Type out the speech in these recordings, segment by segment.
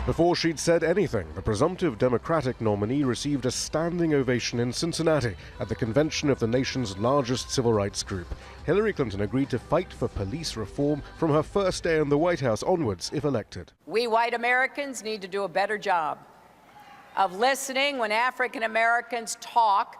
Before she'd said anything, the presumptive Democratic nominee received a standing ovation in Cincinnati at the convention of the nation's largest civil rights group. Hillary Clinton agreed to fight for police reform from her first day in the White House onwards if elected. We white Americans need to do a better job of listening when African Americans talk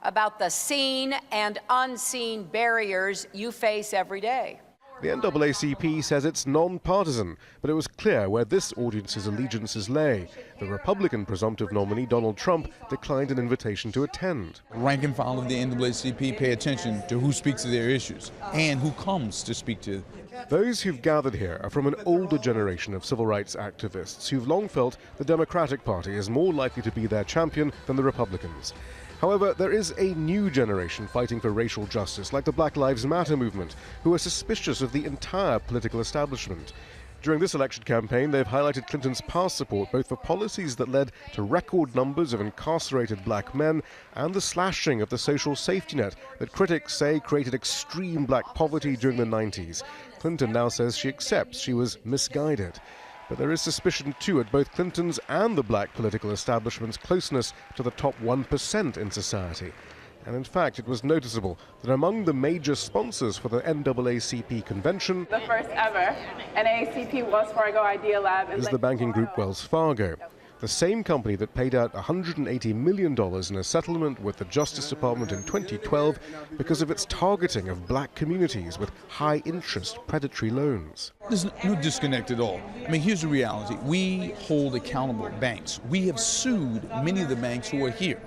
about the seen and unseen barriers you face every day. The NAACP says it's non-partisan, but it was clear where this audience's allegiances lay. The Republican presumptive nominee, Donald Trump, declined an invitation to attend. Rank and file of the NAACP pay attention to who speaks to their issues and who comes to speak to. Those who've gathered here are from an older generation of civil rights activists who've long felt the Democratic Party is more likely to be their champion than the Republicans. However, there is a new generation fighting for racial justice, like the Black Lives Matter movement, who are suspicious of the entire political establishment. During this election campaign, they've highlighted Clinton's past support both for policies that led to record numbers of incarcerated black men and the slashing of the social safety net that critics say created extreme black poverty during the 90s. Clinton now says she accepts she was misguided. But there is suspicion, too, at both Clinton's and the black political establishment's closeness to the top 1% in society. And in fact, it was noticeable that among the major sponsors for the NAACP convention, the first ever NAACP Wells Fargo Idea Lab is the banking group Wells Fargo, the same company that paid out $180 million in a settlement with the Justice Department in 2012 because of its targeting of black communities with high-interest predatory loans. There's no disconnect at all. I mean, here's the reality. We hold accountable banks. We have sued many of the banks who are here.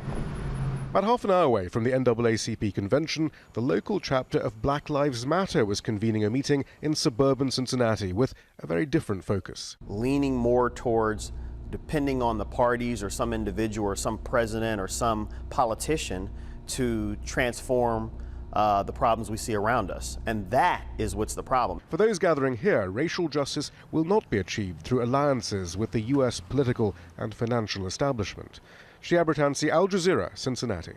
About half an hour away from the NAACP convention, the local chapter of Black Lives Matter was convening a meeting in suburban Cincinnati with a very different focus. Leaning more towards depending on the parties or some individual or some president or some politician to transform the problems we see around us. And that is what's the problem. For those gathering here, racial justice will not be achieved through alliances with the U.S. political and financial establishment. Shihab Rattansi, Al Jazeera, Cincinnati.